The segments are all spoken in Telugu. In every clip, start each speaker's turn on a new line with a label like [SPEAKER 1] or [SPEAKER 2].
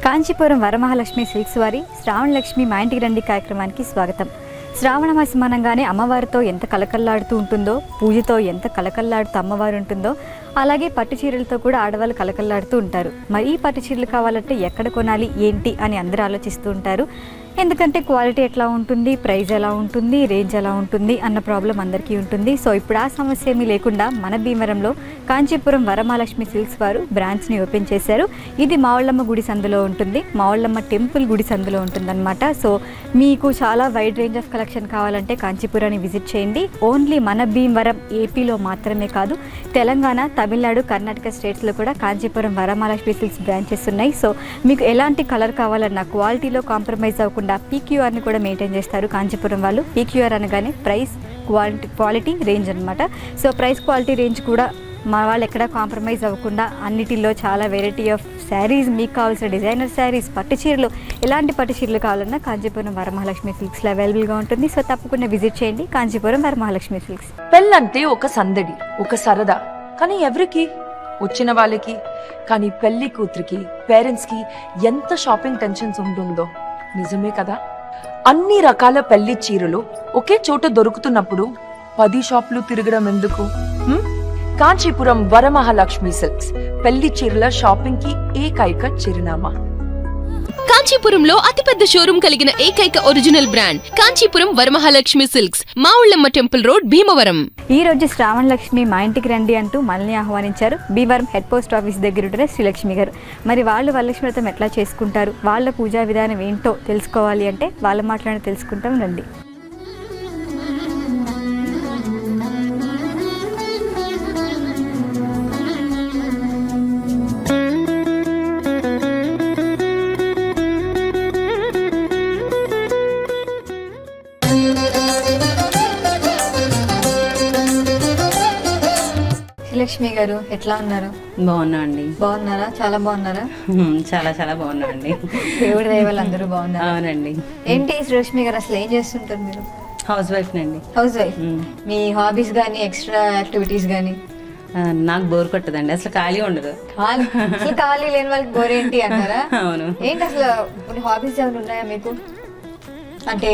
[SPEAKER 1] కాంచీపురం వరమహాలక్ష్మి సిల్క్స్ వారి శ్రావణ లక్ష్మి మా ఇంటికి రండి కార్యక్రమానికి స్వాగతం. శ్రావణ మాసం అనగానే అమ్మవారితో ఎంత కలకల్లాడుతూ ఉంటుందో, పూజతో ఎంత కలకల్లాడుతూ అమ్మవారు ఉంటుందో, అలాగే పట్టు చీరలతో కూడా ఆడవాళ్ళు కలకల్లాడుతూ ఉంటారు. మరి ఈ పట్టు చీరలు కావాలంటే ఎక్కడ కొనాలి ఏంటి అని అందరూ ఆలోచిస్తూ ఉంటారు. ఎందుకంటే క్వాలిటీ ఎట్లా ఉంటుంది, ప్రైస్ ఎలా ఉంటుంది, రేంజ్ ఎలా ఉంటుంది అన్న ప్రాబ్లం అందరికీ ఉంటుంది. సో ఇప్పుడు ఆ సమస్య ఏమీ లేకుండా మన భీమవరంలో కాంచీపురం వరమహాలక్ష్మి సిల్క్స్ వారు బ్రాంచ్ని ఓపెన్ చేశారు. ఇది మావుళ్ళమ్మ గుడి సందులో ఉంటుంది, మావుళ్ళమ్మ టెంపుల్ గుడి సందులో ఉంటుందన్నమాట. సో మీకు చాలా వైడ్ రేంజ్ ఆఫ్ కలెక్షన్ కావాలంటే కాంచీపురాన్ని విజిట్ చేయండి. ఓన్లీ మన భీమవరం ఏపీలో మాత్రమే కాదు, తెలంగాణ, తమిళనాడు, కర్ణాటక స్టేట్స్లో కూడా కాంచీపురం వరమహాలక్ష్మి సిల్క్స్ బ్రాంచెస్ ఉన్నాయి. సో మీకు ఎలాంటి కలర్ కావాలన్నా క్వాలిటీలో కాంప్రమైజ్ అవ్వకుండా పీక్యూఆర్ని కూడా మెయింటైన్ చేస్తారు కాంచీపురం వాళ్ళు. పీక్యూఆర్ అనగానే ప్రైస్, క్వాలిటీ, రేంజ్ అనమాట. సో ప్రైస్, క్వాలిటీ, రేంజ్ కూడా మా వాళ్ళు ఎక్కడా కాంప్రమైజ్ అవ్వకుండా అన్నిటిలో చాలా వెరైటీ ఆఫ్ శారీస్, మీకు కావాల్సిన డిజైనర్ శారీస్, పట్టు చీరలు, ఎలాంటి పట్టు చీరలు కావాలన్నా కాంచీపురం వరమహాలక్ష్మి సిల్క్స్లో అవైలబుల్గా ఉంటుంది. సో తప్పకుండా విజిట్ చేయండి కాంచీపురం వరమహాలక్ష్మి సిల్క్స్.
[SPEAKER 2] పెళ్ళంటే ఒక సందడి, ఒక సరదా, కానీ ఎవరికి? వచ్చిన వాళ్ళకి. కానీ పెళ్లి కూతురికి, పేరెంట్స్ కి ఎంత షాపింగ్ టెన్షన్స్ ఉంటుందో నిజమే కదా. అన్ని రకాల పెళ్లి చీరలు ఒకే చోట దొరుకుతున్నప్పుడు 10 షాపులు తిరగడం ఎందుకు? కాంచీపురం వరమహాలక్ష్మి సిల్క్స్ పెళ్లి చీరల షాపింగ్ కి ఏకైక చిరునామా.
[SPEAKER 3] కాంచీపురంలో అతిపెద్ద షోరూం కలిగిన ఏకైక original brand Kanchipuram Varamahalakshmi silks, Mavullamma temple road, Bhimavaram.
[SPEAKER 1] ఈ రోజు శ్రావణ లక్ష్మి మా ఇంటికి రండి అంటూ మనల్ని ఆహ్వానించారు భీమవరం హెడ్ పోస్ట్ ఆఫీస్ దగ్గర ఉంటున్న శ్రీలక్ష్మి గారు. మరి వాళ్ళు వరలక్ష్మి వ్రతం ఎట్లా చేసుకుంటారు, వాళ్ళ పూజా విధానం ఏంటో తెలుసుకోవాలి అంటే వాళ్ళ మాటలను తెలుసుకుంటాం రండి. లక్ష్మి గారు ఎట్లా ఉన్నారు?
[SPEAKER 4] బాగున్నా అండి.
[SPEAKER 1] బాగున్నారా? చాలా బాగున్నారా?
[SPEAKER 4] చాలా చాలా బాగున్నా అండి.
[SPEAKER 1] దేవుడి దయ వల్ల అందరూ బాగున్నారు.
[SPEAKER 4] అవునండి.
[SPEAKER 1] ఏంటి శ్రీలక్ష్మి గారు అసలు ఏం చేస్తుంటారు మీరు?
[SPEAKER 4] హౌస్ వైఫ్ నండి.
[SPEAKER 1] Housewife. మీ హాబీస్ గానీ, ఎక్స్ట్రా యాక్టివిటీస్ గానీ?
[SPEAKER 4] నాకు బోర్ కొట్టదండి, అసలు ఖాళీ ఉండదు.
[SPEAKER 1] అసలు ఖాళీ లేని వాళ్ళకి బోర్ ఏంటి అంటారా?
[SPEAKER 4] అవును.
[SPEAKER 1] ఏంటి అసలు హాబీస్ ఏమైనా ఉన్నాయా మీకు? అంటే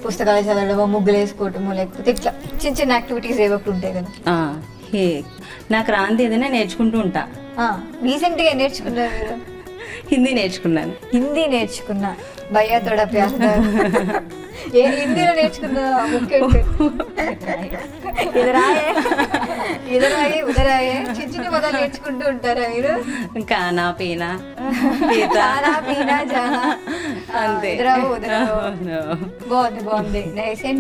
[SPEAKER 1] పుస్తకాలు చదవడమో, ముగ్గులు వేసుకోవటమో, లేకపోతే ఇట్లా చిన్న చిన్న యాక్టివిటీస్ ఏవో ఉంటాయి కదా?
[SPEAKER 4] నాకు రాంది ఏదైనా నేర్చుకుంటూ ఉంటా.
[SPEAKER 1] రీసెంట్ గా నేర్చుకున్నారు మీరు?
[SPEAKER 4] హిందీ నేర్చుకున్నాను.
[SPEAKER 1] హిందీ నేర్చుకున్నా. భయ్యా తోడా ప్యార్. ఏ హిందీలో నేర్చుకున్నా? ఇదరాయే ఉదరాయే చిన్న చిన్న పదాలు నేర్చుకుంటూ ఉంటారా మీరు?
[SPEAKER 4] కానా పీనా
[SPEAKER 1] జానా
[SPEAKER 4] అంతే.
[SPEAKER 1] బాగుంది బాగుంది.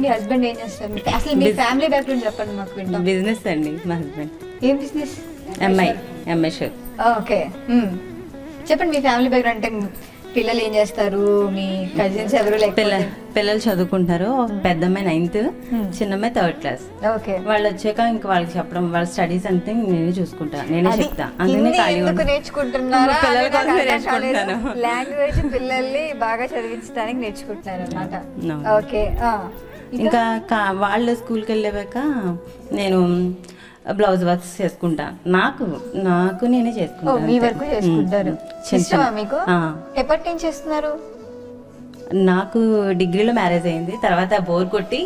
[SPEAKER 1] మీ హస్బెండ్ ఏం చేస్తారు? అసలు మీ ఫ్యామిలీ బ్యాక్గ్రౌండ్ చెప్పండి మాకు. వింటాం.
[SPEAKER 4] బిజినెస్ అండి మా హస్బెండ్.
[SPEAKER 1] ఏం బిజినెస్?
[SPEAKER 4] MI show.
[SPEAKER 1] ఓకే, చెప్పండి మీ ఫ్యామిలీ బ్యాక్గ్రౌండ్. అంటే పిల్లలు ఏం చేస్తారు, మీ కజిన్స్ ఎవరు?
[SPEAKER 4] పిల్లలు చదువుకుంటారు. పెద్దమ్మాయి 9th, చిన్నమ్మాయి 3rd క్లాస్.
[SPEAKER 1] ఓకే.
[SPEAKER 4] వాళ్ళు వచ్చాక ఇంకా వాళ్ళకి చెప్పడం, వాళ్ళ స్టడీస్ అంతే నేనే చూసుకుంటా, నేనే చెప్తా. అందుకనే
[SPEAKER 1] నేర్చుకుంటున్నారా? లాంగ్వేజ్ పిల్లల్ని బాగా చదివించడానికి నేర్చుకుంటున్నారు అన్నమాట. ఓకే.
[SPEAKER 4] ఇంకా వాళ్ళు స్కూల్కి వెళ్ళాక నేను బ్లౌజ్ వర్క్స్ చేసుకుంటా. నాకు నేనే చేసుకుంటాను.
[SPEAKER 1] మీ వరకు చేసుకుంటారు. మీకు ఎప్పటి నుంచి చేస్తున్నారు?
[SPEAKER 4] నాకు డిగ్రీలో మ్యారేజ్ అయింది, తర్వాత బోర్ కొట్టి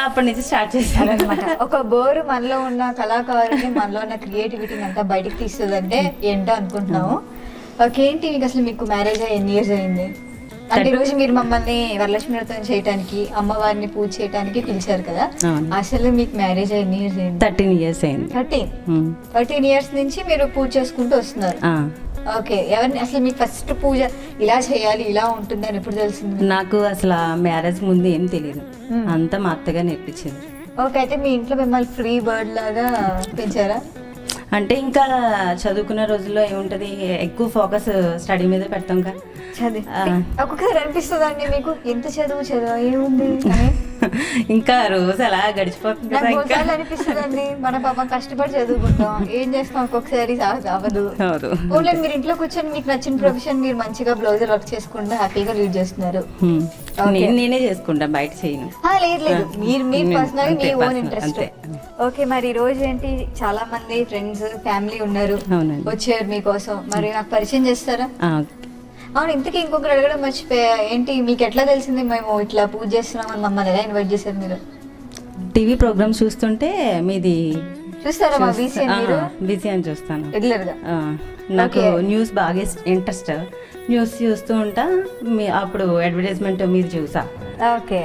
[SPEAKER 4] అప్పటి నుంచి స్టార్ట్ చేశాను
[SPEAKER 1] అనమాట. ఒక బోరు మనలో ఉన్న కళాకారుని, మనలో ఉన్న క్రియేటివిటీని అంతా బయటకు తీస్తుందంటే ఏంటో అనుకుంటున్నాము. ఓకే, ఏంటి మీకు అసలు మీకు మ్యారేజ్ అయ్యి ఎన్ని ఇయర్స్ అయింది? అంటే రోజు మీరు మమ్మల్ని వరలక్ష్మి వ్రతం చేయడానికి, అమ్మవారిని పూజ చేయడానికి పిలిచారు కదా, అసలు మీకు మ్యారేజ్ ఎన్ని ఇయర్స్ అయింది?
[SPEAKER 4] 13 years అయింది.
[SPEAKER 1] 13 years నుంచి మీరు పూజ చేసుకుంటూ వస్తున్నారు. ఓకే. ఎవరిని అసలు మీకు ఫస్ట్ పూజ ఇలా చేయాలి, ఇలా ఉంటుంది అని ఎప్పుడు తెలిసింది?
[SPEAKER 4] నాకు అసలు మ్యారేజ్ ముందు ఏం తెలియదు, అంతా మా అత్తగా నేర్పించింది.
[SPEAKER 1] ఓకే. అయితే మీ ఇంట్లో మిమ్మల్ని ఫ్రీ బర్డ్ లాగా పెంచారా?
[SPEAKER 4] అంటే ఇంకా చదువుకున్న రోజుల్లో ఏముంటది, ఎక్కువ ఫోకస్ స్టడీ మీద పెడతాం కదా.
[SPEAKER 1] ఒక్కొక్కసారి అనిపిస్తుందండి మీకు ఎంత చదువు ఏముంది
[SPEAKER 4] ఇంకా రోజు అలా గడిచిపోతుంది.
[SPEAKER 1] అనిపిస్తుందండి మన పాప కష్టపడి చదువుకుంటాం, ఏం చేస్తాం ఒక్కొక్కసారి అవ్వదు. ఓన్లీ మీరు ఇంట్లో కూర్చొని మీకు నచ్చిన ప్రొఫెషన్ మీరు మంచిగా బ్లౌజ్ వర్క్ చేసుకుంటూ హ్యాపీగా లీడ్ చేస్తున్నారు.
[SPEAKER 4] నేనే చేసుకుంటా, బయట చేయను.
[SPEAKER 1] లేదు మీరు పర్సనల్ మీ ఓన్ ఇంట్రెస్ట్. ఓకే, మరి ఈ రోజు ఏంటి చాలా మంది ఫ్రెండ్స్ ఫ్యామిలీ ఉన్నారు,
[SPEAKER 4] అవునండి.
[SPEAKER 1] వచ్చారు మీకోసం. మరి నాకు పరిచయం చేస్తారా?
[SPEAKER 4] ఓకే.
[SPEAKER 1] అవును, ఇంతకీ ఇంకొకరు అడగడం మర్చిపోయా. ఏంటి మీకు ఎట్లా తెలిసింది మేము ఇట్లా పూజ చేస్తున్నామని? మమ్మల్ని ఎలా ఇన్వైట్ చేశారు మీరు?
[SPEAKER 4] టీవీ ప్రోగ్రామ్ చూస్తుంటే మీది
[SPEAKER 1] చూస్తారా మా బీసీ మీరు
[SPEAKER 4] బిజీ అని చూస్తాను.
[SPEAKER 1] రెగ్యులర్ గా?
[SPEAKER 4] నాకు
[SPEAKER 1] Okay.
[SPEAKER 4] న్యూస్ బాగా ఇంట్రెస్ట్. న్యూస్ చూస్తూ ఉంటా, అప్పుడు అడ్వర్టైజ్మెంట్ మీరు చూసా.
[SPEAKER 1] ఓకే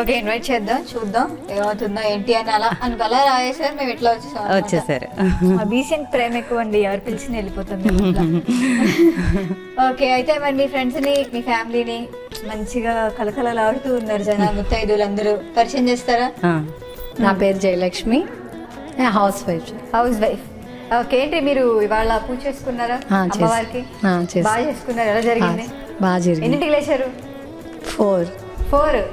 [SPEAKER 1] ఓకే, ఇన్వైట్ చేద్దాం, చూద్దాం ఏమవుతుందో ఏంటి అని. అలా అలా రాయేసారు, మేము ఎట్లా
[SPEAKER 4] వచ్చేసారు.
[SPEAKER 1] మా బీసీ ప్రేమ ఎక్కువ అండి, ఎవరు పిలిచిన వెళ్ళిపోతాం మేము అట్లా. ఓకే, అయితే మరి మీ ఫ్రెండ్స్ ని మీ ఫ్యామిలీని మంచిగా కలకలలాడుతూ ఉన్నారు జనాలు, ముత్తైదులందరూ. పరిచయం చేస్తారా?
[SPEAKER 5] నా పేరు Jayalakshmi, house wife.
[SPEAKER 1] House wife. Okay, ఏంటి మీరు ఇవాళ పూజ చేసుకున్నారా అమ్మవారికి? బాగా చేసుకున్నారు. ఎలా జరిగింది?
[SPEAKER 5] బాగా జరిగింది.
[SPEAKER 1] ఎన్నింటికి లేచారు?
[SPEAKER 5] 4.
[SPEAKER 1] 4.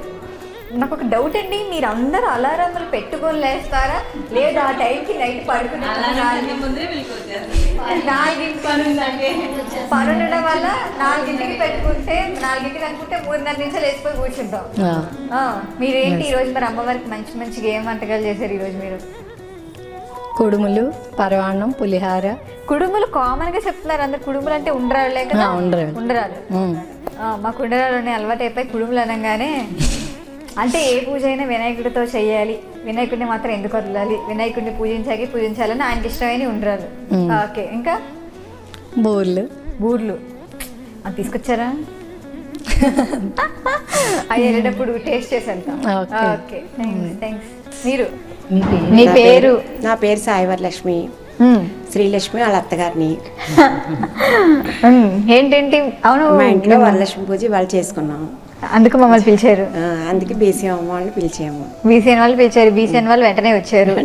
[SPEAKER 1] నాకు ఒక డౌట్ అండి, మీరు అందరూ అలారాములు పెట్టుకొని లేస్తారా లేదా ఆ టైంకి నైట్ పడుకునే పని ఉండడం వల్ల 4ంటికి పెట్టుకుంటే 4ంటికి అనుకుంటే 3:30 నిమిషాలు వేసిపోయి కూర్చుంటాం. మీరేంటి ఈరోజు మరి అమ్మవారికి మంచి మంచిగా ఏం వంటకాలు చేశారు ఈరోజు మీరు?
[SPEAKER 5] కుడుములు, పరవాన్నం, పులిహార.
[SPEAKER 1] కుడుములు కామన్ గా చెప్తున్నారు అందరు. కుడుములు అంటే ఉండరాళ్ళే కదా?
[SPEAKER 5] ఉండరాళ్ళు.
[SPEAKER 1] ఉండరాలు. మాకు ఉండరాలు అలవాటు అయిపోయి కుడుములు అనగానే, అంటే ఏ పూజ అయినా వినాయకుడితో చేయాలి, వినాయకుడిని మాత్రం ఎందుకు వదలాలి, వినాయకుడిని పూజించాలని ఆయనకి ఇష్టమైన ఉండరాలు. ఓకే, ఇంకా
[SPEAKER 5] బూర్లు.
[SPEAKER 1] బూర్లు అది తీసుకొచ్చారా? అవి వెళ్ళేటప్పుడు టేస్ట్ చేసి వెళ్తాం. Okay, thanks. మీరు మీ పేరు?
[SPEAKER 6] నా పేరు సాయివరలక్ష్మి. శ్రీలక్ష్మి వాళ్ళ అత్తగారిని.
[SPEAKER 1] ఏంటేంటి? అవును,
[SPEAKER 6] మా ఇంట్లో వరలక్ష్మి పూజ వాళ్ళు చేసుకున్నాం,
[SPEAKER 1] అందుకు మమ్మల్ని పిలిచారు.
[SPEAKER 6] అందుకే బీసీఎం వాళ్ళని పిలిచాము.
[SPEAKER 1] బీసీఎన్ వాళ్ళు పిలిచారు, బీసీఎన్ వాళ్ళు వెంటనే వచ్చారు.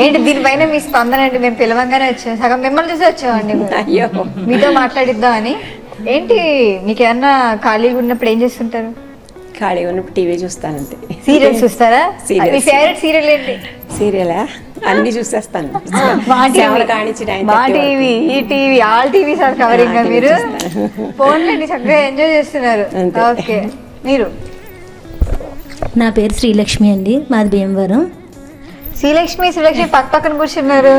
[SPEAKER 1] ఏంటి దీనిపైన మీ స్పందన అండి? మేము పిలవంగానే వచ్చాం, సగం మిమ్మల్ని చూసి వచ్చామండి.
[SPEAKER 6] అయ్యో,
[SPEAKER 1] మీతో మాట్లాడిద్దాం అని. ఏంటి మీకు ఏమన్నా ఖాళీగా ఉన్నప్పుడు ఏం చేస్తుంటారు?
[SPEAKER 6] ఖాళీ ఉన్నప్పుడు టీవీ చూస్తానంతే.
[SPEAKER 1] సీరియల్స్ చూస్తారా?
[SPEAKER 6] Serials.
[SPEAKER 1] మీ ఫేవరెట్ సీరియల్ ఏంటి?
[SPEAKER 6] సీరియలా? అన్ని చూసేస్తాను.
[SPEAKER 1] మా టీవీ, ఈ TV, all TV sir covering. మీరు ఫోన్లో చక్కగా ఎంజాయ్ చేస్తున్నారు. ఓకే, మీరు?
[SPEAKER 7] నా పేరు శ్రీలక్ష్మి అండి, మాది భీమవరం.
[SPEAKER 1] శ్రీలక్ష్మి పక్క పక్కన కూర్చున్నారు.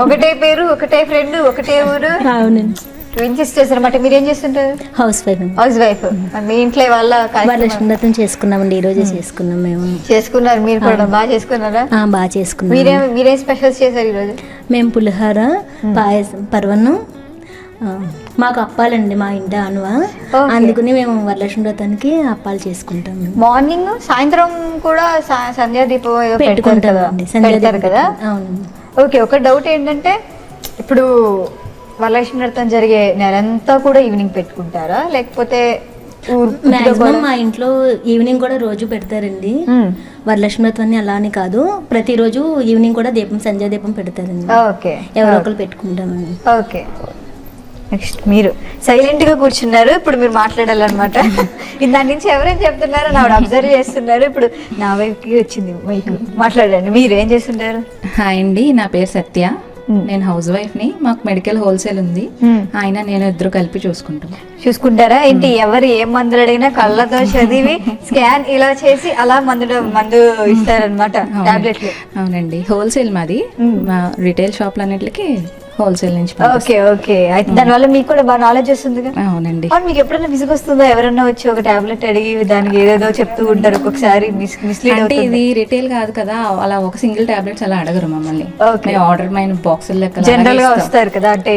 [SPEAKER 1] ఒకటే పేరు, ఒకటే ఫ్రెండ్, ఒకటే ఊరు.
[SPEAKER 7] అవునండి,
[SPEAKER 1] ట్విన్ సిస్టర్స్ అనమాట. మీరేం చేస్తుంటారు?
[SPEAKER 7] హౌస్ వైఫ్ అండి.
[SPEAKER 1] Housewife. మీ ఇంట్లో వాళ్ళ
[SPEAKER 7] వరలక్ష్మి వ్రతం చేసుకున్నామండి, ఈ రోజే చేసుకున్నాం మేము.
[SPEAKER 1] చేసుకున్నారు? మీరు కూడా బాగా చేసుకున్నారా?
[SPEAKER 7] బాగా చేసుకున్నాం.
[SPEAKER 1] మీరేం స్పెషల్స్ చేశారు ఈరోజు?
[SPEAKER 7] మేము పులిహార, పాయసం, పరవన్నం. మాకు అప్పాలండి మా ఇంటి అనువ, అందుకని మేము వరలక్ష్మి వ్రతానికి అప్పాలు చేసుకుంటాం.
[SPEAKER 1] మార్నింగ్ సాయంత్రం కూడా సంధ్యా దీపం ఏదో
[SPEAKER 7] పెట్టుకుంటామండి.
[SPEAKER 1] పెడతారు కదా?
[SPEAKER 7] అవునండి.
[SPEAKER 1] ఓకే, ఒక డౌట్ ఏంటంటే, ఇప్పుడు వరలక్ష్మి వ్రతం జరిగే నెలంతా కూడా ఈవినింగ్ పెట్టుకుంటారా, లేకపోతే
[SPEAKER 7] మాక్సిమం మా ఇంట్లో ఈవినింగ్ కూడా రోజు పెడతారండి. వరలక్ష్మి వ్రతం అలా అని కాదు, ప్రతిరోజు ఈవినింగ్ కూడా దీపం, సంధ్యా దీపం పెడతారండి.
[SPEAKER 1] ఓకే,
[SPEAKER 7] ఎవరో ఒకరు పెట్టుకుంటామండి.
[SPEAKER 1] ఓకే, నెక్స్ట్ మీరు సైలెంట్ గా కూర్చున్నారు, ఇప్పుడు మీరు మాట్లాడాలన్నమాట. దాని నుంచి ఎవరేం చెప్తున్నారో నా అబ్జర్వ్ చేస్తున్నారు. ఇప్పుడు నా వైపుకి వచ్చింది మైక్, మాట్లాడండి. మీరు ఏం చేస్తుంటారు?
[SPEAKER 8] హాయ్ అండి, నా పేరు సత్య, నేను హౌస్ వైఫ్ ని. మాకు మెడికల్ హోల్సేల్ ఉంది, ఆయన నేను ఇద్దరు కలిపి
[SPEAKER 1] చూసుకుంటారా ఏంటి? ఎవరు ఏం మందులు అడిగినా కళ్ళతో చదివి స్కాన్ ఇలా చేసి అలా మందు ఇస్తారనమాట, టాబ్లెట్లు.
[SPEAKER 8] అవునండి, హోల్సేల్ మాది. మా రిటైల్ షాప్లు అన్నిటికి హోల్సేల్ నుంచి.
[SPEAKER 1] ఓకే ఓకే, అయితే దానివల్ల మీకు కూడా బాగా నాలెడ్జ్ వస్తుంది.
[SPEAKER 8] అవునండి.
[SPEAKER 1] మీకు ఎప్పుడైనా విసుగు వస్తుందా? ఎవరన్నా వచ్చి ఒక టాబ్లెట్ అడిగి దానికి ఏదేదో చెప్తూ ఉంటారు, ఒక్కొక్కసారి మిస్లీడ్
[SPEAKER 8] అంటే ఇది రిటైల్ కాదు కదా, అలా ఒక సింగిల్ టాబ్లెట్స్ అలా అడగరు మమ్మల్ని. ఆర్డర్ మైన బాక్సులు లెక్క
[SPEAKER 1] జనరల్ గా వస్తారు కదా, అంటే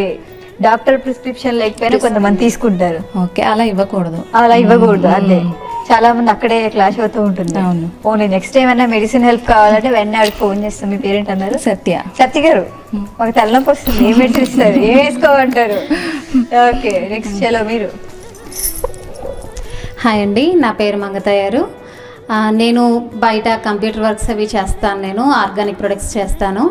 [SPEAKER 1] డాక్టర్ ప్రిస్క్రిప్షన్ లేకపోయినా కొంతమంది తీసుకుంటారు.
[SPEAKER 8] ఓకే, అలా ఇవ్వకూడదు.
[SPEAKER 1] అలా ఇవ్వకూడదు, అదే చాలా మంది అక్కడే క్లాష్ అవుతూ ఉంటుంది.
[SPEAKER 8] అవును.
[SPEAKER 1] ఓన్లీ నెక్స్ట్ టైం ఏమైనా మెడిసిన్ హెల్ప్ కావాలంటే వెంటనే ఆవిడకి ఫోన్ చేస్తాం. మీ పేరెంట్ అన్నారు?
[SPEAKER 8] సత్య.
[SPEAKER 1] సత్య గారు, మాకు తలనొప్పి వస్తుంది, ఏం మెడిసిన్ ఇస్తారు, ఏం వేసుకోమంటారు? ఓకే, నెక్స్ట్ చలో మీరు.
[SPEAKER 9] హాయ్ అండి, నా పేరు మంగతయ్యారు. నేను బయట కంప్యూటర్ వర్క్స్ అవి చేస్తాను. నేను ఆర్గానిక్ ప్రొడక్ట్స్ చేస్తాను.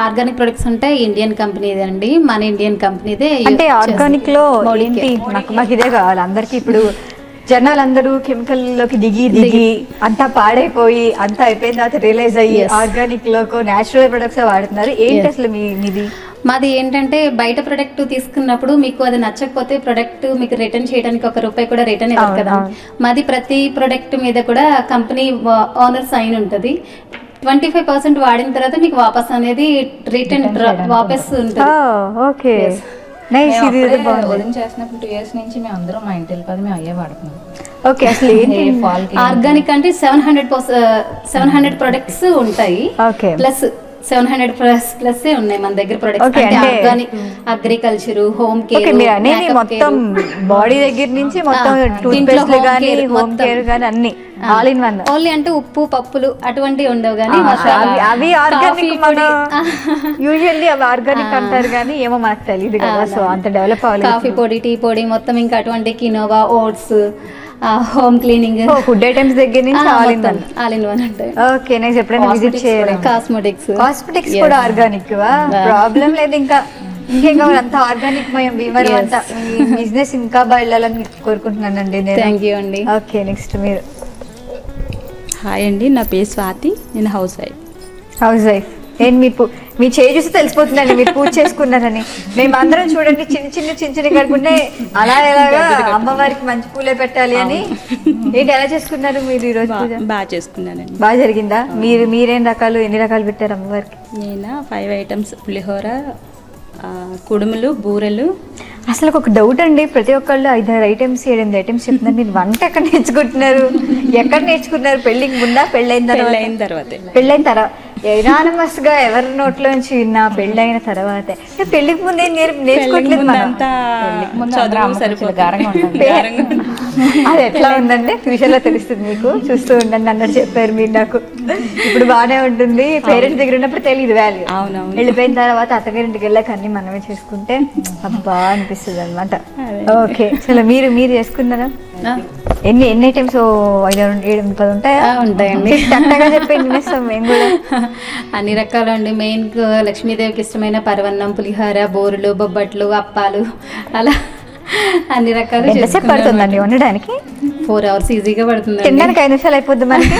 [SPEAKER 9] ఆర్గానిక్ ప్రొడక్ట్స్ అంటే ఇండియన్ కంపెనీదే అండి, మన ఇండియన్ కంపెనీదే.
[SPEAKER 1] అంటే ఆర్గానిక్ లో ఏంటి? మాకు ఇదే కావాలి అందరికి. ఇప్పుడు జనాలందరూ కెమికల్ లోకి దిగి అంతా పాడైపోయి అంతా అయిపోయిన తర్వాత రియలైజ్ అయ్యి ఆర్గానిక్ లోకి నేచురల్ ప్రొడక్ట్స్ వాడుతున్నారు. ఏంటి అసలు మీది?
[SPEAKER 9] మాది ఏంటంటే, బయట ప్రొడక్ట్ తీసుకున్నప్పుడు మీకు అది నచ్చకపోతే ప్రొడక్ట్ మీకు రిటర్న్ చేయడానికి ₹1 కూడా రిటర్న్ ఇవ్వదు కదా. మాది ప్రతి ప్రొడక్ట్ మీద కూడా కంపెనీ ఓనర్ సైన్ ఉంటుంది. 25% వాడిన తర్వాత మీకు వాపస్ అనేది రిటర్న్ వాపస్ ఉంటుంది.
[SPEAKER 1] Okay nice. ఇది ఏదో బాగుంది.
[SPEAKER 8] వదిన చేసినప్పుడు 2 years నుంచి మేము అందరం మా ఇంటి వెళ్ళిపోతే మేము అయ్యే వాడుతున్నాం.
[SPEAKER 1] ఓకే అసలు ఏంటి
[SPEAKER 9] ఆర్గానిక్ అంటే 700 ప్రొడక్ట్స్ ఉంటాయి.
[SPEAKER 1] ఓకే
[SPEAKER 9] ప్లస్ 700 ప్లస్ ఉన్నాయి మన దగ్గర ప్రొడక్ట్స్.
[SPEAKER 1] Okay,
[SPEAKER 9] అంటే
[SPEAKER 1] అంటే
[SPEAKER 9] organic, agriculture, home
[SPEAKER 1] okay
[SPEAKER 9] care,
[SPEAKER 1] మీరు అనేది మొత్తం బాడీ దగ్గర నుంచి మొత్తం టూత్
[SPEAKER 9] ఇంట్లో
[SPEAKER 1] పేస్ట్
[SPEAKER 9] home
[SPEAKER 1] కానీ
[SPEAKER 9] care
[SPEAKER 1] హోమ్
[SPEAKER 9] మొత్తం.
[SPEAKER 1] కేర్ కానీ అన్ని ఆల్ ఇన్ వన్.
[SPEAKER 9] ఓన్లీ అంటే ఉప్పు పప్పులు అటువంటివి ఉండవు కానీ
[SPEAKER 1] అవి ఆర్గానిక్ మన యూజువల్లీ అవి ఆర్గానిక్ అంటారు కానీ ఏమో మనకు తెలియదు కదా. సో అంత డెవలప్ అవ్వాలి.
[SPEAKER 9] కాఫీ పొడి, టీ పొడి మొత్తం ఇంకా అటువంటి quinoa, oats, home cleaning,
[SPEAKER 1] food items దగ్గర నుంచి all in one.
[SPEAKER 9] All in one ఉంటాయి.
[SPEAKER 1] ఓకే నెక్స్ట్ ఎప్పుడైనా విజిట్ చేయాలి.
[SPEAKER 9] కాస్మెటిక్స్
[SPEAKER 1] కూడా ఆర్గానిక్ ప్రాబ్లం లేదు. ఇంకా కావాలి అంతా ఆర్గానిక్ మయం భీమవరం అంతా. బిజినెస్ ఇంకా వెళ్ళాలని కోరుకుంటున్నానండి నేను.
[SPEAKER 9] థ్యాంక్ యూ అండి.
[SPEAKER 1] ఓకే నెక్స్ట్ మీరు.
[SPEAKER 4] హాయ్ అండి, నా పేరు స్వాతి, నేను హౌస్ వైఫ్.
[SPEAKER 1] House wife. నేను మీ చేయి చూసి తెలిసిపోతుందండి మీరు పూజ చేసుకున్నారని. మేము అందరం చూడండి చిన్న కడుకుంటే అలా ఎలాగా అమ్మవారికి మంచి పూలే పెట్టాలి అని. ఏంటి ఎలా చేసుకున్నారు మీరు ఈ రోజు పూజ?
[SPEAKER 4] బాగా చేసుకున్నానండి.
[SPEAKER 1] బాగా జరిగిందా? మీరేం రకాలు ఎన్ని రకాలు పెట్టారు అమ్మవారికి?
[SPEAKER 4] నేను 5 items పులిహోర, కుడుములు, బూరెలు.
[SPEAKER 1] అసలు ఒక డౌట్ అండి, ప్రతి ఒక్కళ్ళు 5-6 ఐటమ్స్ 7-8 ఐటమ్స్ చెప్తున్నారు. మీరు వంట ఎక్కడ నేర్చుకుంటున్నారు? ఎక్కడ నేర్చుకున్నారు? పెళ్ళికి ముందా పెళ్ళైన
[SPEAKER 4] తర్వాత?
[SPEAKER 1] పెళ్ళైన తర్వాత ఎనానమస్ గా ఎవరి నోట్లో నుంచి విన్నా పెళ్ళైన తర్వాత. పెళ్లికి ముందే నేర్చుకోవట్లేదు మనం. అది ఎట్లా ఉందండి ఫ్యూచర్ లో తెలుస్తుంది మీకు. చూస్తూ ఉండండి అన్నట్టు చెప్పారు మీరు నాకు. ఇప్పుడు బాగానే ఉంటుంది. పేరెంట్స్ దగ్గర ఉన్నప్పుడు తెలియదు వాల్యూ. వెళ్ళిపోయిన తర్వాత అత్తగారింటికి వెళ్ళాక అన్ని మనమే చేసుకుంటే అబ్బా అనిపిస్తుంది అనమాట. ఓకే చలో మీరు చేసుకున్నారా? ఎన్ని ఐటమ్స్? 5-7-10 ఉంటాయా?
[SPEAKER 9] ఉంటాయండి.
[SPEAKER 1] చక్కగా చెప్పండి మేము కూడా.
[SPEAKER 9] అన్ని రకాలండి. మెయిన్ లక్ష్మీదేవికి ఇష్టమైన పరవన్నం, పులిహోర, బోరులు, బొబ్బట్లు, అప్పాలు, అలా అన్ని రకాలు.
[SPEAKER 1] ఎంతసేపు పడుతుందండి వండడానికి?
[SPEAKER 9] 4 hours ఈజీగా పడుతుంది.
[SPEAKER 1] తినడానికి 5 నిమిషాలు అయిపోద్ది మనకి.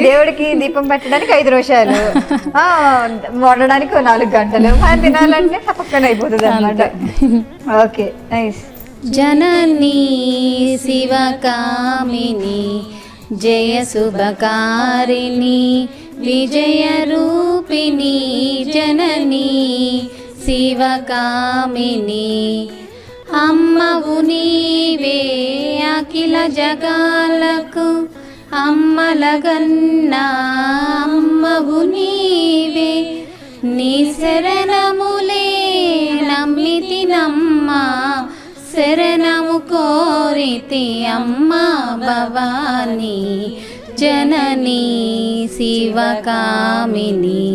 [SPEAKER 1] దేవుడికి దీపం పెట్టడానికి 5 నిమిషాలు, వండడానికి 4 గంటలు, మనం తినాలంటే పక్కన అయిపోతుంది అన్నమాట. Okay nice.
[SPEAKER 9] జననీ శివకామిని జయ శుభకారిణి విజయ రూపిణి జననీ శివకామిని అమ్మవు నీవే అఖిల జగాలకు అమ్మలగన్నా అమ్మవు నీవే నీ శరణములే నమ్మితి నమ్మా శరణము కోరితి అమ్మా భవాని జననీ శివకామిని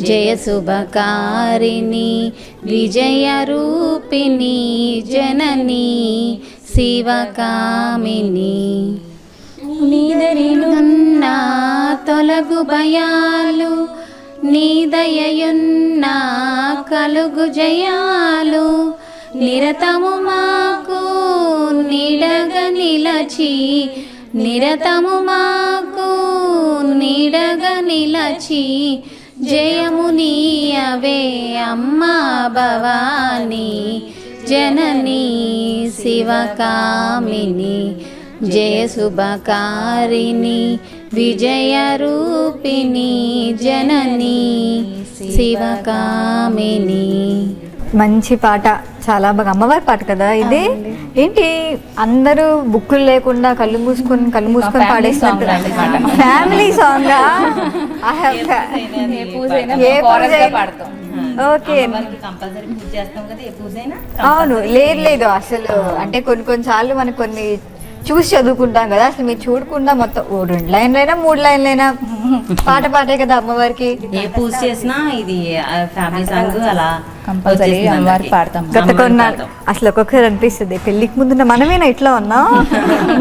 [SPEAKER 9] జయ శుభకారిణి విజయ రూపిణి జననీ శివకామిని నీదరినున్నా తొలగు భయాలు నీ దయయున్నా కలుగు జయాలు నిరతము మాకు నీడగ నిలచి నిరతము మాకు నీడగ నిలచి జయము నీయవే అమ్మా భవాని జననీ శివకామిని జయ శుభకారిణి విజయ రూపిణి జననీ శివకామిని.
[SPEAKER 1] మంచి పాట, చాలా బాగా. అమ్మవారి పాట కదా ఇది. ఏంటి అందరూ బుక్కులు లేకుండా కళ్ళు మూసుకొని పాడేసినట్టు ఫ్యామిలీ సాంగ్. ఓకే అవును. లేదు అసలు అంటే కొన్నిసార్లు మనకు కొన్ని చూసి చదువుకుంటాం కదా. అసలు మీరు చూడకుండా మొత్తం 2 లైన్లైనా 3 లైన్లైనా పాటే కదా అమ్మవారికి.
[SPEAKER 4] ఏ పూజ చేసినా ఇది ఫ్యామిలీ సాంగ్ అలా
[SPEAKER 8] కంపల్సరీ అమ్మవారికి పాడతాం.
[SPEAKER 1] గత కొన్నాళ్ళు అసలు ఒక్కొక్కసారి అనిపిస్తుంది పెళ్లికి ముందున్న మనమేనా ఇట్లా ఉన్నాం.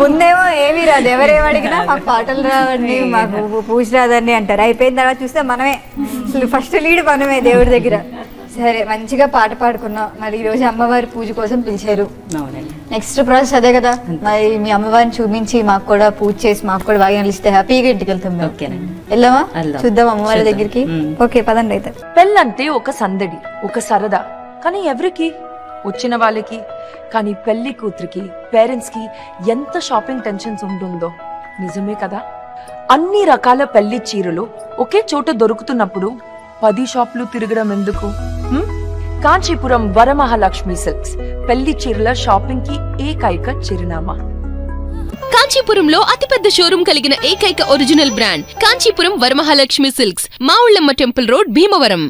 [SPEAKER 1] ముందేమో ఏమీ రాదు, ఎవరేం అడిగినా మాకు పాటలు రావండి, మాకు పూజ రాదండి అంటారు. అయిపోయిన తర్వాత చూస్తే మనమే అసలు ఫస్ట్ లీడ్ మనమే దేవుడి దగ్గర. సరే మంచిగా పాట పాడుకున్నాం. మరి ఈ రోజు అమ్మవారి పూజ కోసం పిలిచారు. నెక్స్ట్ ప్రాసెస్ అదే కదా. మరి మీ అమ్మవారిని చూపించి మాకు కూడా పూజ చేసి మాకు కూడా బాగా ఇస్తే హ్యాపీగా ఇంటికి వెళ్తాం. వెళ్దామా? చూద్దాం అమ్మవారి దగ్గరికి. ఓకే పదండి అయితే.
[SPEAKER 2] పెళ్ళంటే ఒక సందడి, ఒక సరదా, కానీ ఎవరికి? వచ్చిన వాళ్ళకి. కానీ పెళ్లి కూతురికి, పేరెంట్స్ కి ఎంత షాపింగ్ టెన్షన్స్ ఉంటుందో నిజమే కదా. అన్ని రకాల పెళ్లి చీరలు ఒకే చోట దొరుకుతున్నప్పుడు 10 షాపులు తిరగడం ఎందుకు? కాంచీపురం వరమహాలక్ష్మి సిల్క్స్ పెళ్లి చీరల షాపింగ్ కి ఏకైక చిరునామా.
[SPEAKER 3] కాంచీపురంలో అతిపెద్ద షోరూం కలిగిన ఏకైక original brand Kanchipuram Varamahalakshmi silks, Mavullamma temple road, Bhimavaram.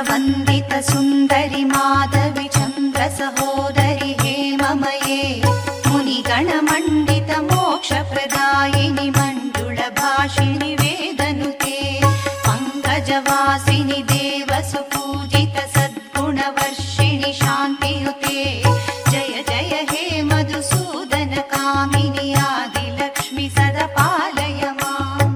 [SPEAKER 10] వందిత సుందరి మాధవి చంద్ర సహోదరి హేమమయే మునిగణ మండిత మోక్ష ప్రదాయిని మంజుళ భాషిణి వేదనుతే పంకజవాసిని దేవసు పూజిత సద్గుణ వర్షిణి శాంతియుతే జయ జయ హే మధుసూదన కామిని ఆది లక్ష్మి సదా పాలయ మాం.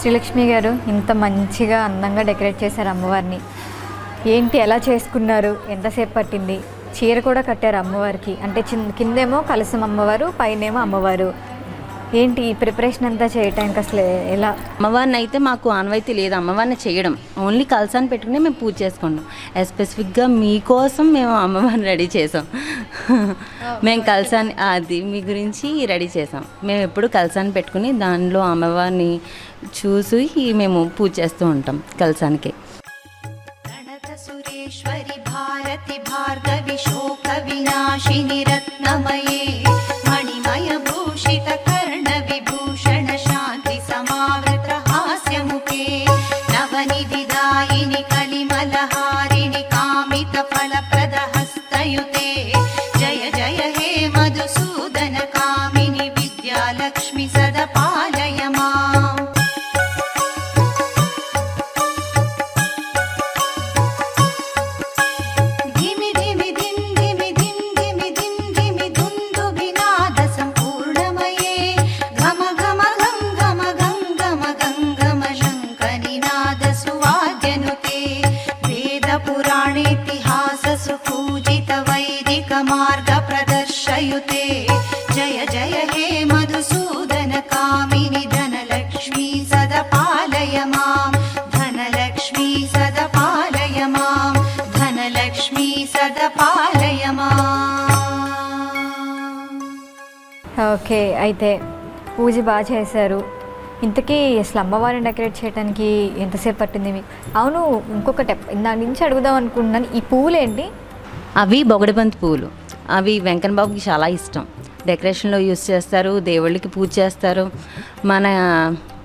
[SPEAKER 1] శ్రీలక్ష్మి గారు, ఇంత మంచిగా అందంగా డెకరేట్ చేశారు అమ్మవారిని. ఏంటి, ఎలా చేసుకున్నారు? ఎంతసేపు పట్టింది? చీర కూడా కట్టారు అమ్మవారికి. అంటే కిందేమో కలసం అమ్మవారు, పైనేమో అమ్మవారు. ఏంటి ఈ ప్రిపరేషన్ అంతా చేయటానికి అసలు ఎలా?
[SPEAKER 4] అమ్మవారిని అయితే మాకు ఆనవాయితీ లేదు అమ్మవారిని చేయడం. ఓన్లీ కలసాన్ని పెట్టుకుని మేము పూజ చేసుకుంటాం. స్పెసిఫిక్గా మీకోసం మేము అమ్మవారిని రెడీ చేసాం. మేము కలసాన్ని అది మీ గురించి రెడీ చేసాం. మేము ఎప్పుడు కలసాన్ని పెట్టుకుని దానిలో అమ్మవారిని చూసి మేము పూజ చేస్తూ ఉంటాం కలసానికి.
[SPEAKER 10] సురేశ్వరి భారతి భార్గవి శోక వినాశిని రత్నమయే మణిమయ భూషిత కర్ణ విభూషణ శాంతి సమావృత హాస్యముఖే నవనిధి దాయిని కలిమలహారిణి కామిత ఫలప్రద హస్తయుతే జయ జయ హే మధుసూదన కామిని విద్యాలక్ష్మి సదా పాలయ మాం. ధిమి ధిమి ధిం ధిమి ధిం ధిమి ధిం ధిమి ధుంధు
[SPEAKER 1] ఓకే, అయితే పూజ బాగా చేశారు. ఇంతకీ అసలు అమ్మవారిని డెకరేట్ చేయడానికి ఎంతసేపు పట్టింది మీకు? అవును, ఇంకొకటి దాని నుంచి అడుగుదాం అనుకుంటున్నాను, ఈ పువ్వులు ఏంటి?
[SPEAKER 4] అవి బొగడబంతి పువ్వులు. అవి వెంకన్న బాబుకి చాలా ఇష్టం. డెకరేషన్లో యూస్ చేస్తారు, దేవుళ్ళకి పూజ చేస్తారు, మన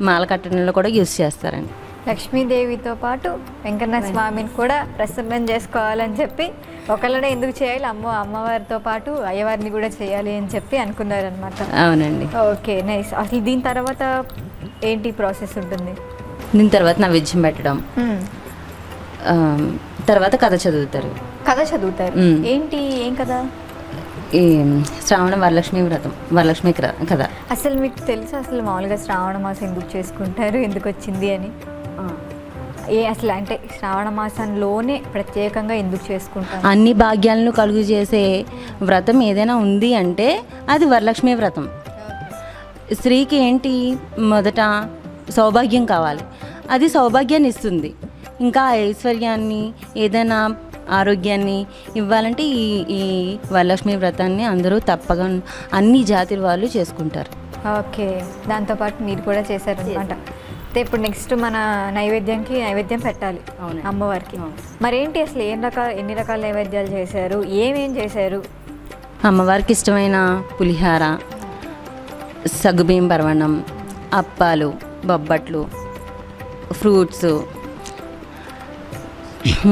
[SPEAKER 4] మాల కట్టడంలో కూడా యూస్ చేస్తారండి.
[SPEAKER 1] లక్ష్మీదేవితో పాటు వెంకన్న స్వామిని కూడా ప్రసన్నం చేసుకోవాలని చెప్పి ఒకళ్ళనే ఎందుకు చేయాలి, అమ్మవారితో పాటు అయ్యవారిని కూడా చేయాలి అని చెప్పి అనుకున్నారనమాట.
[SPEAKER 4] అవునండి.
[SPEAKER 1] Okay, nice. అసలు దీని తర్వాత ఏంటి ప్రాసెస్ ఉంటుంది?
[SPEAKER 4] దీని తర్వాత నైవేద్యం పెట్టడం, తర్వాత కథ చదువుతారు.
[SPEAKER 1] కథ చదువుతారు? ఏంటి, ఏం కథ?
[SPEAKER 4] ఈ శ్రావణ వరలక్ష్మి వ్రతం, వరలక్ష్మి కథ.
[SPEAKER 1] అసలు మీకు తెలుసా అసలు మామూలుగా శ్రావణ మాసం ఎందుకు చేసుకుంటారు, ఎందుకు వచ్చింది అని? అసలు అంటే శ్రావణ మాసంలోనే ప్రత్యేకంగా ఎందుకు చేసుకుంటారు?
[SPEAKER 4] అన్ని భాగ్యాలను కలుగు చేసే వ్రతం ఏదైనా ఉంది అంటే అది వరలక్ష్మి వ్రతం. స్త్రీకి ఏంటి, మొదట సౌభాగ్యం కావాలి, అది సౌభాగ్యాన్ని ఇస్తుంది. ఇంకా ఐశ్వర్యాన్ని, ఏదైనా ఆరోగ్యాన్ని ఇవ్వాలంటే ఈ వరలక్ష్మి వ్రతాన్ని అందరూ తప్పగా అన్ని జాతి వాళ్ళు చేసుకుంటారు.
[SPEAKER 1] ఓకే, దాంతోపాటు మీరు కూడా చేశారనమాట. అయితే ఇప్పుడు నెక్స్ట్ మన నైవేద్యం పెట్టాలి అమ్మవారికి. మరేంటి అసలు ఎన్ని రకాల నైవేద్యాలు చేశారు, ఏమేం చేశారు?
[SPEAKER 4] అమ్మవారికి ఇష్టమైన పులిహార, సగ్గుబియ్యం పరమాన్నం, అప్పాలు, బొబ్బట్లు, ఫ్రూట్స్,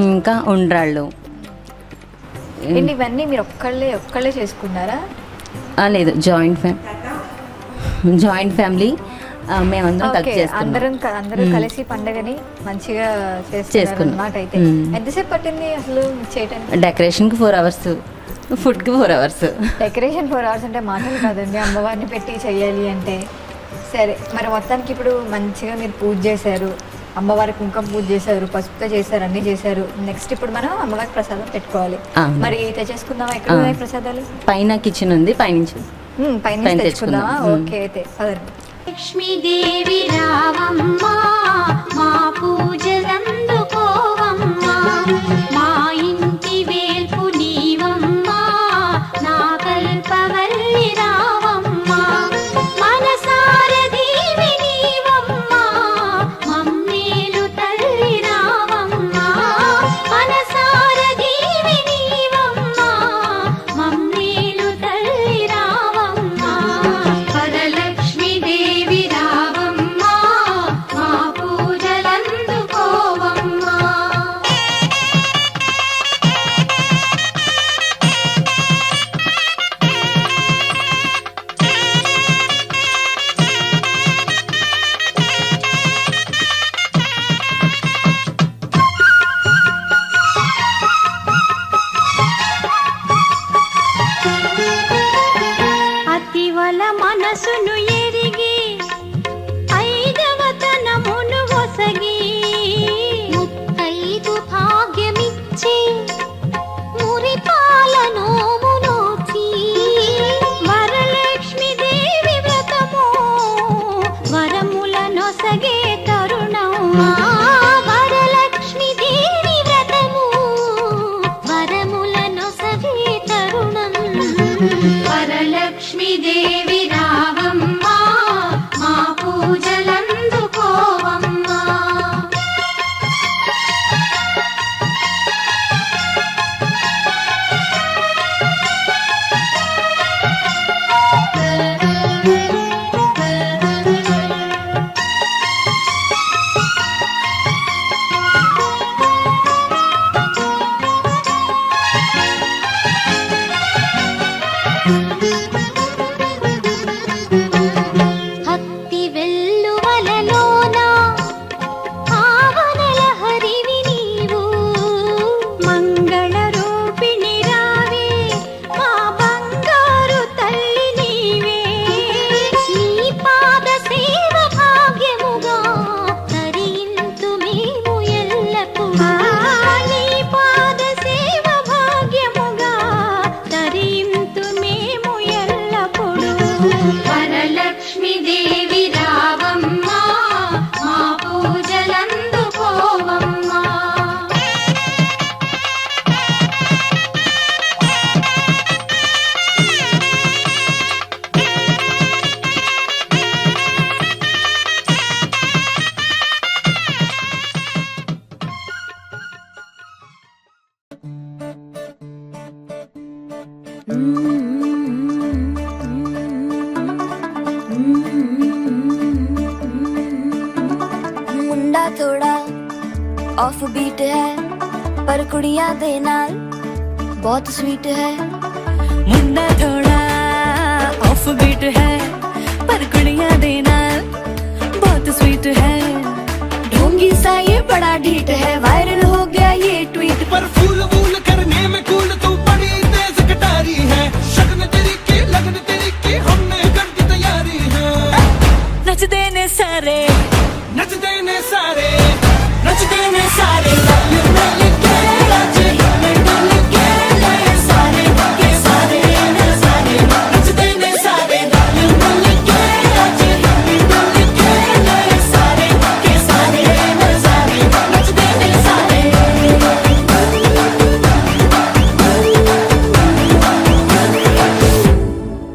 [SPEAKER 4] ఇంకా ఉండ్రాళ్ళు.
[SPEAKER 1] ఇవన్నీ మీరు ఒక్కళ్ళే చేసుకున్నారా?
[SPEAKER 4] లేదు, జాయింట్ ఫ్యామిలీ మేమందరం కలిసి చేస్తున్నాం.
[SPEAKER 1] అందరూ కలిసి పండగని మంచిగా చేసుకున్నారన్నమాట. అయితే ఎంతసేపు పట్టింది అసలు చేయడానికి?
[SPEAKER 4] డెకరేషన్కి 4 hours, ఫుడ్కి 4 hours.
[SPEAKER 1] డెకరేషన్ 4 hours అంటే మాటలు కాదండి, అమ్మవారిని పెట్టి చెయ్యాలి అంటే. సరే, మరి మొత్తానికి ఇప్పుడు మంచిగా మీరు పూజ చేశారు, అమ్మవారి కుంకుమ పూజ చేశారు, పసుపుతో చేశారు, అన్నీ చేశారు. నెక్స్ట్ ఇప్పుడు మనం అమ్మవారికి ప్రసాదం పెట్టుకోవాలి. మరి తెచ్చేసుకుందామా? ఎక్కడ ఉన్నాయి ప్రసాదాలు?
[SPEAKER 4] పైన కిచెన్ ఉంది, పైనుంచి
[SPEAKER 1] తెచ్చుకుందామా? ఓకే, అయితే పదండి.
[SPEAKER 10] లక్ష్మీదేవి రావమ్మా, మా పూజలందుకోవమ్మా, మా ఇంటి వేల్పు నీవమ్మా, నా కల్పవల్లి రావమ్మా, మనసార దీవి నీవమ్మా, మమ్మేలు తల్లి రావమ్మా, మనసార దీవి నీవమ్మా, మమ్మేలు తల్లి రావమ్మా, వరలక్ష్మి దేవి రావమ్మా, మా పూజలందుకోవమ్మా. అతివల మనసును ఎరిగి ఐదవతనమును ఒసగి ముత్తైదు భాగ్యమిచ్చి మురిపాలనోము నోచి వరలక్ష్మి దేవి వ్రతము వరముల నొసగే తరుణమా, వరలక్ష్మి దేవి వ్రతము వరముల నొసగే తరుణం, వరలక్ష్మి దేవి రావమ్మా, మా పూజలందుకోవమ్మా. मुंडा थोड़ा ऑफ बीट है पर कुड़ियां दे नाल बहुत स्वीट है मुंडा थोड़ा ऑफ बीट है पर कुड़ियां दे नाल बहुत स्वीट है ढोंगी सा ये बड़ा ढीठ है वायरल हो गया ये ट्वीट
[SPEAKER 11] पर फूल वूल करने में कूल तू बड़ी तेज कटारी है शगन तेरी की लगन तेरी की हमने कर दी तैयारी है
[SPEAKER 10] नचते ने सारे
[SPEAKER 11] नचते ने सारे नचते ने सारे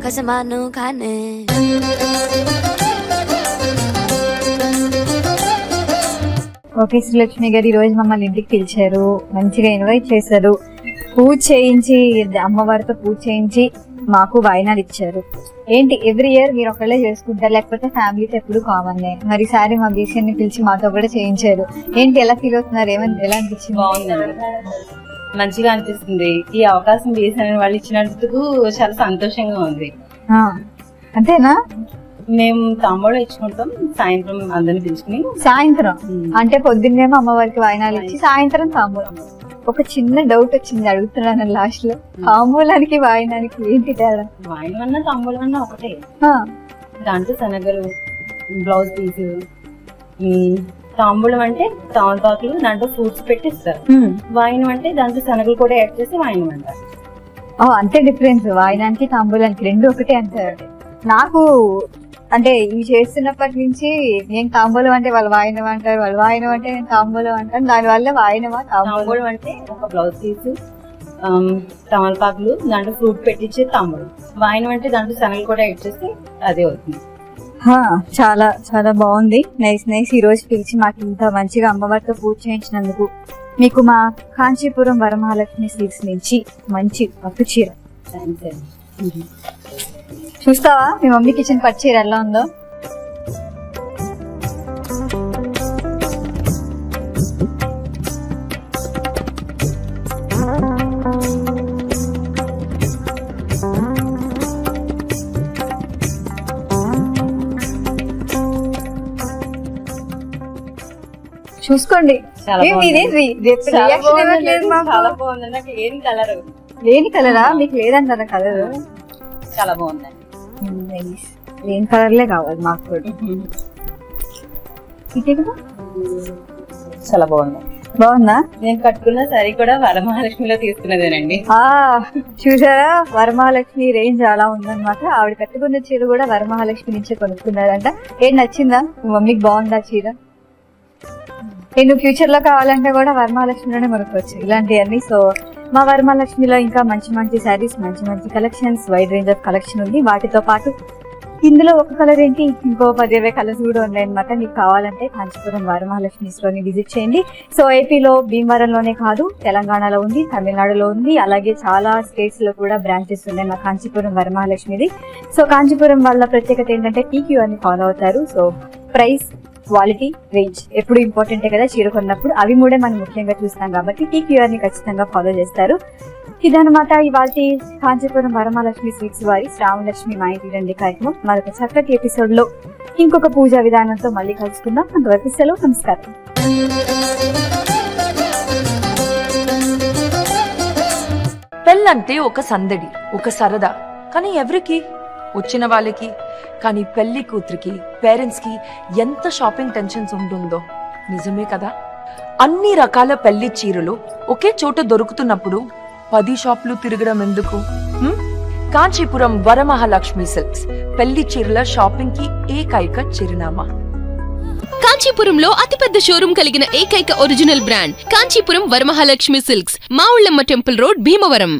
[SPEAKER 10] कसमानो खाने
[SPEAKER 1] ఓకే శ్రీలక్ష్మి గారు, ఈ రోజు మమ్మల్ని ఇంటికి పిలిచారు, మంచిగా ఇన్వైట్ చేశారు, పూజ చేయించి అమ్మవారితో పూజ చేయించి మాకు వాయినాలు ఇచ్చారు. ఏంటి ఎవ్రీ ఇయర్ మీరు ఒకళ్ళే చేసుకుంటారు, లేకపోతే ఫ్యామిలీతో ఎప్పుడు కామన్? మరి ఈసారి మా బీసీని పిలిచి మాతో కూడా చేయించారు. ఏంటి ఎలా ఫీల్ అవుతున్నారు? ఎలా అనిపించింది?
[SPEAKER 4] బాగుందండి, మంచిగా అనిపిస్తుంది. ఈ అవకాశం బీసీ వాళ్ళు ఇచ్చినందుకు చాలా సంతోషంగా ఉంది.
[SPEAKER 1] అంతేనా?
[SPEAKER 4] మేము తాంబూలం ఇచ్చుకుంటాం సాయంత్రం అందరిని పిలుచుకుని.
[SPEAKER 1] సాయంత్రం అంటే పొద్దున్నేమో అమ్మవారికి వాయినాలు ఇచ్చి సాయంత్రం తాంబూలం. ఒక చిన్న డౌట్ వచ్చింది, అడుగుతున్నాను లాస్ట్ లో. తాంబూలానికి వాయినానికి ఏంటి తేడా?
[SPEAKER 4] వాయినం అన్నా తాంబూలం అన్నా ఒకటే. దాంట్లో శనగలు, బ్లౌజ్ పీస్. తాంబూలం అంటే తమలపాకులు, దాంట్లో ఫ్రూట్స్ పెట్టి ఇస్తారు. వాయినం అంటే దాంట్లో శనగలు కూడా యాడ్ చేసి వాయినం అంటారు.
[SPEAKER 1] అంతే డిఫరెన్స్. వాయినానికి తాంబూలానికి రెండు ఒకటే అంటారు. నాకు అంటే ఇవి చేస్తున్నప్పటి నుంచి నేను తాంబూలం అంటే వాళ్ళు వాయినం అంటారు, వాళ్ళు వాయినం అంటే నేను తాంబూలం అంటాను. దానివల్ల వాయినమా
[SPEAKER 4] తాంబూలం అంటే ఒక బ్లౌజ్ పీస్, తమలపాకులు, దాంట్లో ఫ్రూట్ పెట్టించే తాంబూలం. వాయినం అంటే దాంట్లో శనగలు కూడా యాడ్ చేస్తే అదే అవుతుంది.
[SPEAKER 1] చాలా చాలా బాగుంది. Nice nice. ఈ రోజు పిలిచి మాకు ఇంత మంచిగా అమ్మవారితో పూజ చేయించినందుకు మీకు మా కాంచీపురం వరమహాలక్ష్మి సిల్క్స్ నుంచి మంచి పట్టు చీర. చూస్తావా మీ మమ్మీ కిచెన్ పట్టు చీర ఎలా ఉందో? చూసుకోండి. లేని కలరా? మీకు లేదంటారా కలర్?
[SPEAKER 4] చాలా బాగుందండి.
[SPEAKER 1] లేని కలర్లే కావాలి మాకు కూడా.
[SPEAKER 4] చాలా బాగుంది.
[SPEAKER 1] బాగుందా?
[SPEAKER 4] నేను కట్టుకున్న సారీ కూడా వరమహాలక్ష్మిలో తీసుకున్నదేనండి.
[SPEAKER 1] చూసారా, వరమహాలక్ష్మి రేంజ్ అలా ఉందన్నమాట. ఆవిడ కట్టుకున్న చీర కూడా వరమహాలక్ష్మి నుంచే కొనుక్కున్నారంట. ఏం నచ్చిందా? మీ మమ్మీకి బాగుందా చీర? నేను ఫ్యూచర్ లో కావాలంటే కూడా వరమహాలక్ష్మిలోనే కొనుక్కోవచ్చు ఇలాంటివన్నీ. సో మా వరమహాలక్ష్మిలో ఇంకా మంచి మంచి శారీస్, మంచి మంచి collections, wide range of collection ఉంది. వాటితో పాటు ఇందులో ఒక కలర్ ఏంటి, ఇంకో 10-20 కలర్స్ కూడా ఉన్నాయన్నమాట. మీకు కావాలంటే కాంచీపురం వరమహాలక్ష్మిస్ లోని విజిట్ చేయండి. సో ఏపీలో భీమవరంలోనే కాదు, తెలంగాణలో ఉంది, తమిళనాడులో ఉంది, అలాగే చాలా స్టేట్స్ లో కూడా బ్రాంచెస్ ఉన్నాయి మా కాంచీపురం వరమహాలక్ష్మిది. సో కాంచీపురం వాళ్ళ ప్రత్యేకత ఏంటంటే టీక్యూ అని ఫాలో అవుతారు. సో ప్రైస్, క్వాలిటీ, రేంజ్ ఎప్పుడు ఇంపార్టెంటే కదా చీర కొన్నప్పుడు. అవి మూడే మనం ముఖ్యంగా చూస్తాం కాబట్టి టీక్యూఆర్ ని ఖచ్చితంగా ఫాలో చేస్తారు. ఇదన్నమాట ఇవాళ కాంచీపురం వరమహాలక్ష్మి సిల్క్స్ వారి శ్రావణలక్ష్మి మా ఇంటి రండి కార్యక్రమం. మరొక చక్కటి ఎపిసోడ్ లో ఇంకొక పూజా విధానంతో మళ్ళీ కలుసుకుందాం. అంతవరకు సెలవు, నమస్కారం.
[SPEAKER 2] పెళ్ళంటే ఒక సందడి, ఒక సరదా, కానీ ఎవరికి? వచ్చిన వాళ్ళకి. కానీ పెళ్లి కూతురికి, పేరెంట్స్ కి ఎంత షాపింగ్ టెన్షన్స్ ఉంటుందో నిజమే కదా. అన్ని రకాల పెళ్లి చీరలు ఒకే చోట దొరుకుతున్నప్పుడు 10 షాపులు తిరగడం ఎందుకు? కాంచీపురం వరమహాలక్ష్మి సిల్క్స్ పెళ్లి చీరల షాపింగ్ కి ఏకైక చిరునామా.
[SPEAKER 3] కాంచీపురంలో అతిపెద్ద షోరూం కలిగిన ఏకైక original brand Kanchipuram Varamahalakshmi silks, Mavullamma temple road, Bhimavaram.